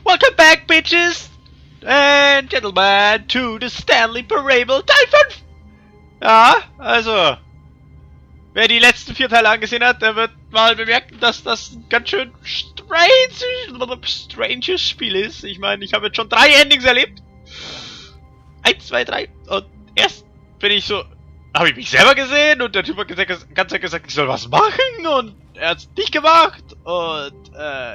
Welcome back, bitches and gentlemen, to the Stanley Parable Teil 5! Ja, also, wer die letzten 4 Teile angesehen hat, der wird mal bemerken, dass das ein ganz schön stranges Spiel ist. Ich meine, ich habe jetzt schon 3 Endings erlebt. 1, 2, 3. Und erst bin ich so, habe ich mich selber gesehen und der Typ hat die ganze Zeit gesagt, ich soll was machen und er hat es nicht gemacht und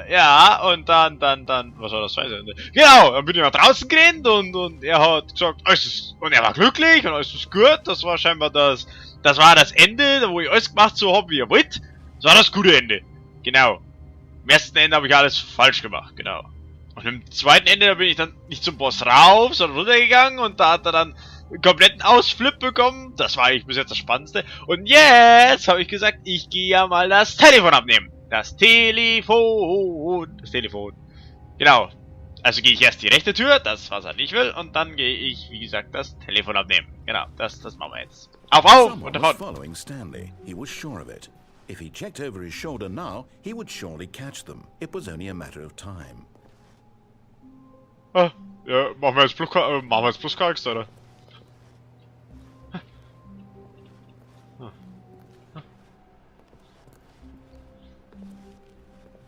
ja, und dann, was war das zweite Ende? Genau, dann bin ich nach draußen gerannt und er hat gesagt, alles ist, und er war glücklich und alles ist gut, das war scheinbar das war das Ende, wo ich alles gemacht so habe, wie ihr wollt. Das war das gute Ende. Genau. Im ersten Ende habe ich alles falsch gemacht, genau. Und im zweiten Ende, da bin ich dann nicht zum Boss rauf, sondern runtergegangen und da hat er dann einen kompletten Ausflip bekommen. Das war eigentlich bis jetzt das Spannendste. Und jetzt habe ich gesagt, ich gehe ja mal das Telefon abnehmen. Das Telefon. Genau. Also gehe ich erst die rechte Tür, das was er nicht will, und dann gehe ich, wie gesagt, das Telefon abnehmen. Genau, das machen wir jetzt. Auf und davon. Following Stanley. He was sure of it. If he checked over his shoulder now, he would surely catch them. It was only a matter of time. Ah, ja, machen wir jetzt plus KX, oder?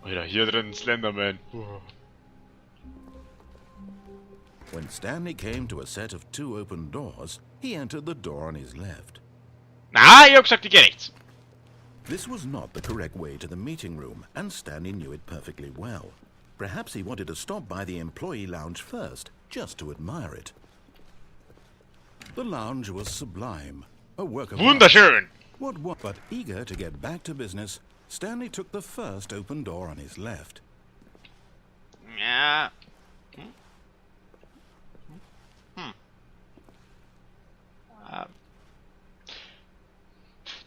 Alter, hier drin Slenderman. When Stanley came to a set of 2 open doors, he entered the door on his left. Na, ich hab gesagt, ich geh rechts. This was not the correct way to the meeting room, and Stanley knew it perfectly well. Perhaps he wanted to stop by the employee lounge first, just to admire it. The lounge was sublime, a work of Wunderschön! art. But eager to get back to business, Stanley took the first open door on his left. Ja.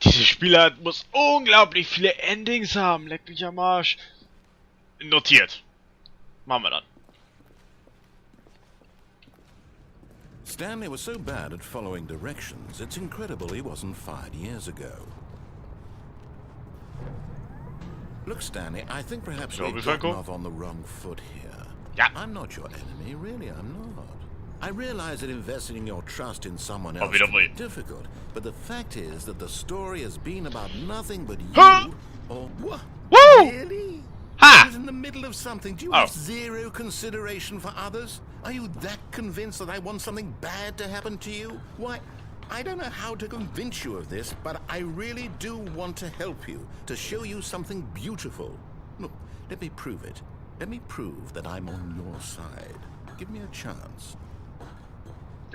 Diese Spielart muss unglaublich viele Endings haben. Leck mich am Arsch. Notiert. Machen wir dann. Stanley was so bad at following directions, it's incredible he wasn't fired years ago. Look, Stanley, I think perhaps we've gotten off on the wrong foot here. Yeah. I'm not your enemy, really, I'm not. I realize that investing your trust in someone else can be difficult, but the fact is that the story has been about nothing but you or what? Woo! Really? Ha! I was in the middle of something. Do you have zero consideration for others? Are you that convinced that I want something bad to happen to you? Why, I don't know how to convince you of this, but I really do want to help you, to show you something beautiful. Look, let me prove it. Let me prove that I'm on your side. Give me a chance.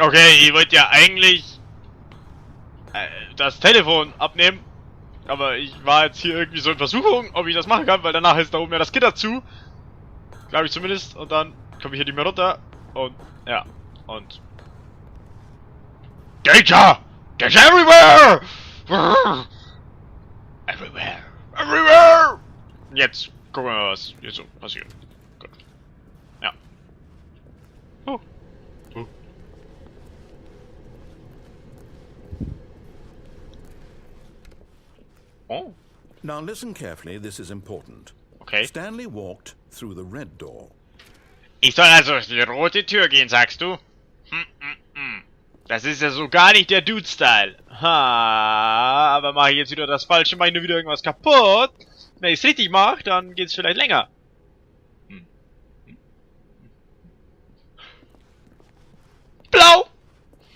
Okay, ich wollte ja eigentlich das Telefon abnehmen. Aber ich war jetzt hier irgendwie so in Versuchung, ob ich das machen kann, weil danach ist da oben ja das Gitter zu. Glaube ich zumindest. Und dann komme ich hier nicht mehr runter. Und ja. Und Danger! Danger everywhere! Everywhere! Everywhere! Jetzt gucken wir mal, was hier so passiert. Gut. Ja. Oh. Oh. Oh. Now listen carefully, this is important. Okay. Stanley walked through the red door. Ich soll also durch die rote Tür gehen, sagst du? Das ist ja so gar nicht der Dude-Style. Ha, aber mache ich jetzt wieder das Falsche, mache ich nur wieder irgendwas kaputt. Wenn ich es richtig mache, dann geht's vielleicht länger. Blau!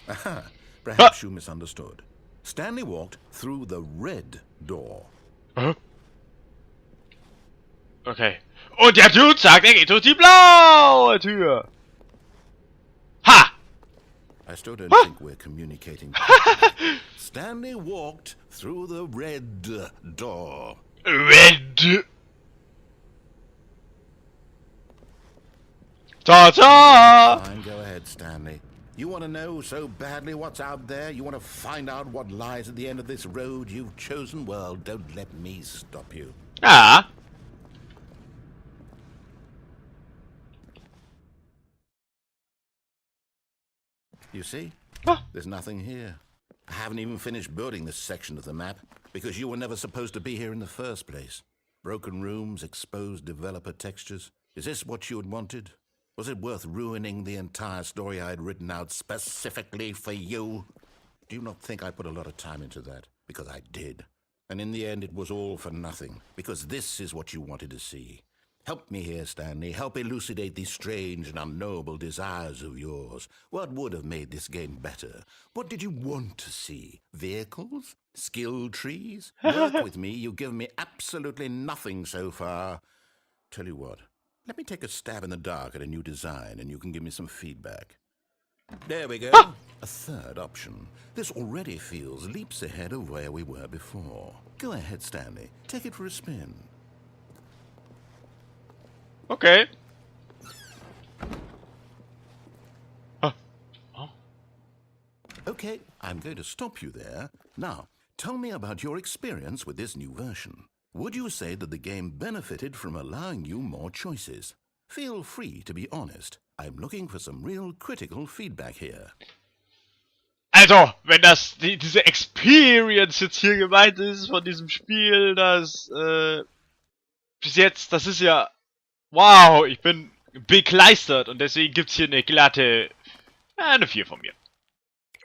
Aha, perhaps you misunderstood. Stanley walked through the red door. Okay. Und der Dude sagt, er geht durch die blaue Tür. Ha! I still don't think we're communicating. Stanley walked through the red door. Red. Ta-ta! Fine, go ahead, Stanley. You want to know so badly what's out there? You want to find out what lies at the end of this road you've chosen? Well, don't let me stop you. Ah. You see? There's nothing here. I haven't even finished building this section of the map, because you were never supposed to be here in the first place. Broken rooms, exposed developer textures. Is this what you had wanted? Was it worth ruining the entire story I had written out specifically for you? Do you not think I put a lot of time into that? Because I did. And in the end, it was all for nothing. Because this is what you wanted to see. Help me here, Stanley. Help elucidate these strange and unknowable desires of yours. What would have made this game better? What did you want to see? Vehicles? Skill trees? Work with me. You've given me absolutely nothing so far. Tell you what. Let me take a stab in the dark at a new design, and you can give me some feedback. There we go. A third option. This already feels leaps ahead of where we were before. Go ahead, Stanley. Take it for a spin. Okay. Oh. Okay, I'm going to stop you there. Now, tell me about your experience with this new version. Would you say that the game benefited from allowing you more choices? Feel free to be honest. I'm looking for some real critical feedback here. Also, wenn das diese Experience jetzt hier gemeint ist von diesem Spiel, das bis jetzt, das ist ja wow, ich bin begeistert und deswegen gibt's hier eine glatte eine 4 von mir.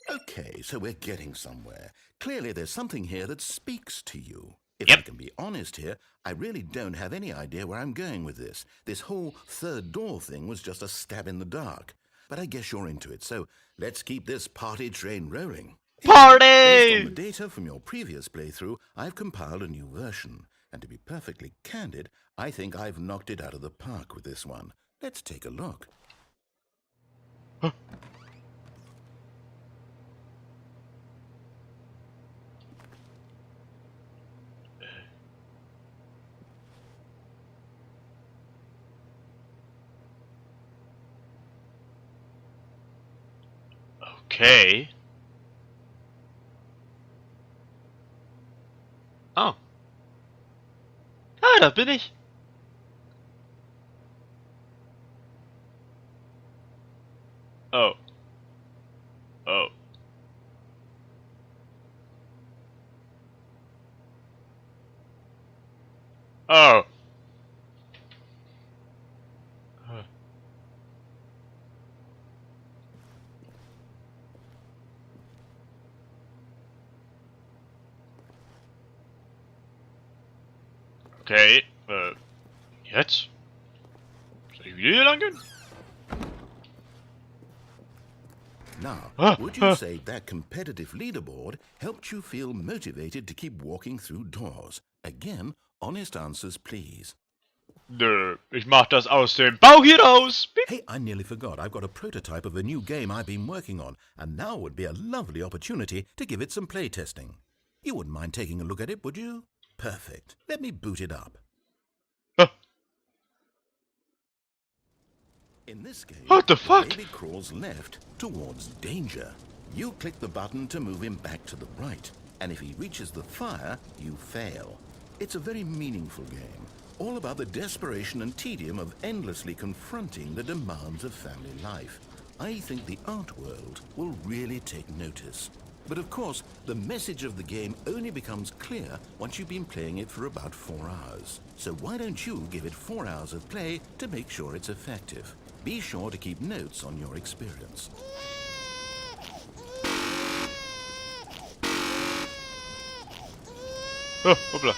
Okay, so we're getting somewhere. Clearly there's something here that speaks to you. If Yep. I can be honest here, I really don't have any idea where I'm going with this. This whole third door thing was just a stab in the dark. But I guess you're into it, so let's keep this party train rolling. Based on Party! the data from your previous playthrough, I've compiled a new version. And to be perfectly candid, I think I've knocked it out of the park with this one. Let's take a look. Okay. Oh. Ah, da bin ich. Oh. Oh. Oh. Okay, jetzt? Soll ich wieder hier lang gehen? Now, Ah, would you say that competitive leaderboard helped you feel motivated to keep walking through doors? Again, honest answers, please. Nö, ich mach das aus dem Bauch hier raus. Piep. Hey, I nearly forgot. I've got a prototype of a new game I've been working on, and now would be a lovely opportunity to give it some playtesting. You wouldn't mind taking a look at it, would you? Perfect. Let me boot it up. Ah, In this game, What the fuck? baby crawls left towards danger. You click the button to move him back to the right, and if he reaches the fire, you fail. It's a very meaningful game, all about the desperation and tedium of endlessly confronting the demands of family life. I think the art world will really take notice. But of course, the message of the game only becomes clear once you've been playing it for about 4 hours. So why don't you give it 4 hours of play to make sure it's effective? Be sure to keep notes on your experience. Oh, hoppla.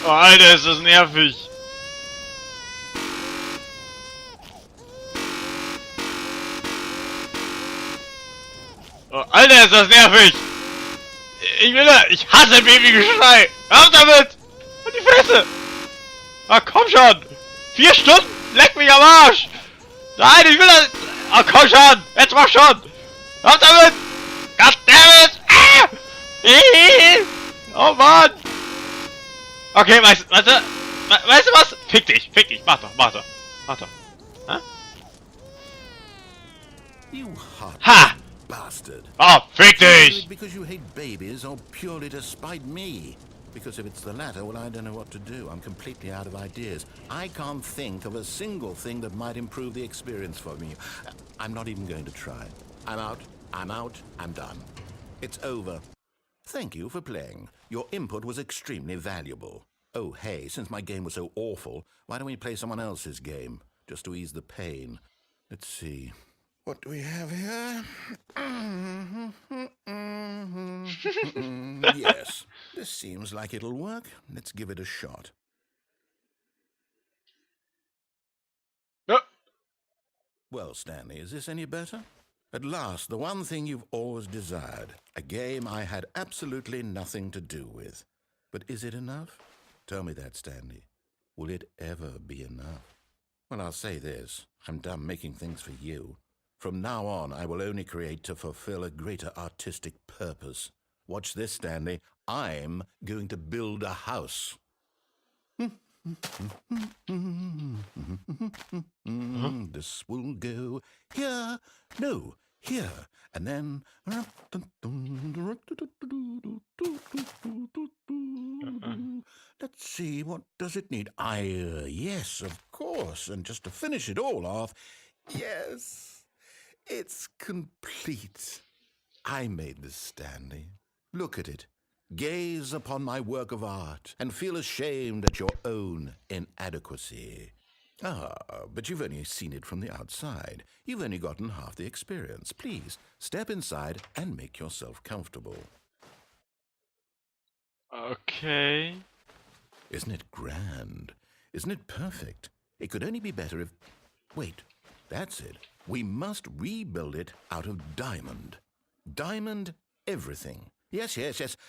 Oh, Alter, ist das nervig. Oh, Alter, ist das nervig. Ich hasse Babygeschrei. Hör damit. Und die Fresse. Ah, komm schon. 4 Stunden? Leck mich am Arsch. Nein, ich will das. Ah, komm schon. Jetzt mach schon. Hör damit. Goddammit. Ah. Oh Mann. Okay, weißt du was? Fick dich. Mach doch. Hä? You hot Ha! bastard. Oh, fick Do it dich. because you hate babies or purely to spite me? Because if it's the latter, well, I don't know what to do. I'm completely out of ideas. I can't think of a single thing that might improve the experience for me. I'm not even going to try. I'm out. I'm done. It's over. Thank you for playing. Your input was extremely valuable. Oh, hey, since my game was so awful, why don't we play someone else's game, just to ease the pain? Let's see. What do we have here? Yes, this seems like it'll work. Let's give it a shot. Well, Stanley, is this any better? At last, the one thing you've always desired. A game I had absolutely nothing to do with. But is it enough? Tell me that, Stanley. Will it ever be enough? Well, I'll say this. I'm done making things for you. From now on, I will only create to fulfill a greater artistic purpose. Watch this, Stanley. I'm going to build a house. This will go here, no, here, and then... Let's see, what does it need? Yes, of course, and just to finish it all off, yes, it's complete. I made this, Stanley. Look at it. Gaze upon my work of art and feel ashamed at your own inadequacy. But you've only seen it from the outside. You've only gotten half the experience. Please, step inside and make yourself comfortable. Okay. Isn't it grand? Isn't it perfect? It could only be better if... Wait, that's it. We must rebuild it out of diamond. Diamond everything. Yes.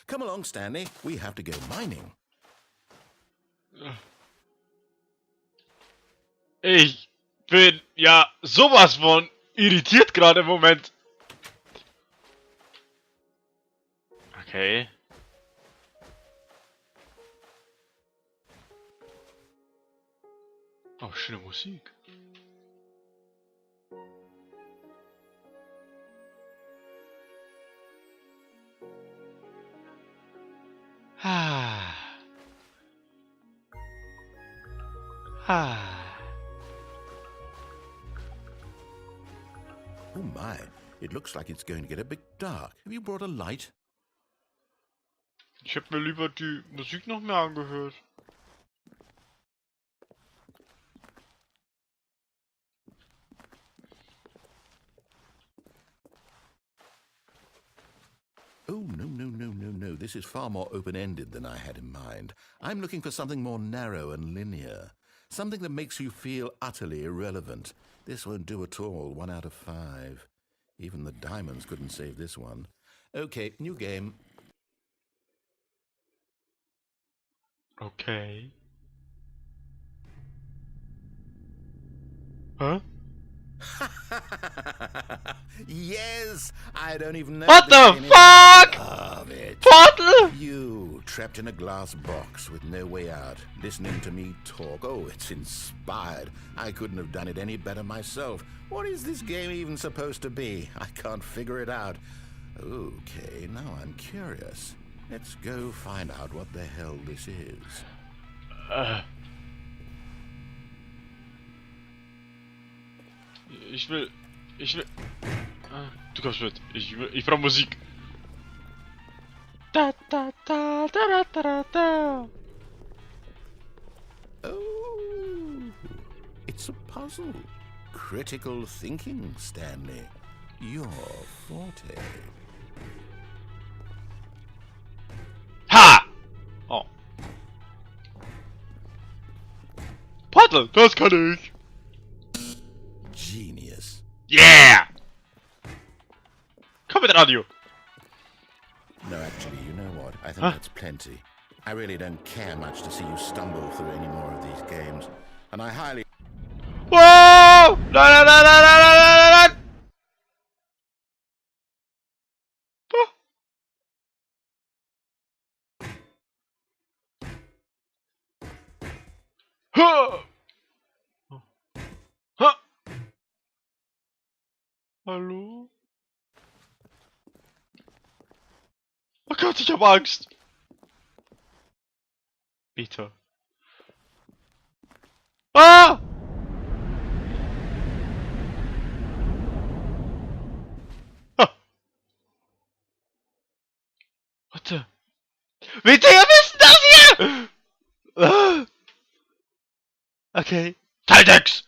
Come along, Stanley. We have to go mining. Ich bin ja sowas von irritiert gerade im Moment. Okay. Oh, schöne Musik. Oh my, it looks like it's going to get a bit dark. Have you brought a light? Ich hab mir lieber die Musik noch mehr angehört. Oh, no. This is far more open-ended than I had in mind. I'm looking for something more narrow and linear. Something that makes you feel utterly irrelevant. This won't do at all. 1 out of 5. Even the diamonds couldn't save this one. Okay, new game. Okay. Huh? Yes! I don't even know What the fuck? Love it. Portal? You, trapped in a glass box with no way out, listening to me talk. Oh, it's inspired. I couldn't have done it any better myself. What is this game even supposed to be? I can't figure it out. Okay, now I'm curious. Let's go find out what the hell this is. Ich will... Du kommst mit. Ich brauche Musik. Da, da, da, da, da, da, da. Oh, it's a puzzle. Critical thinking, Stanley. Your forte. Ha! Oh. Portal, das kann ich. Genius. Yeah! Komm mit Radio. No, actually, you know what? I think that's plenty. I really don't care much to see you stumble through any more of these games. And I highly... Whoa! Nein! Huh! Huh! Hallo? Oh Gott, ich hab Angst! Bitte. Ah! Ah! Warte. Bitte, ihr wisst das hier! Okay. Teil 6!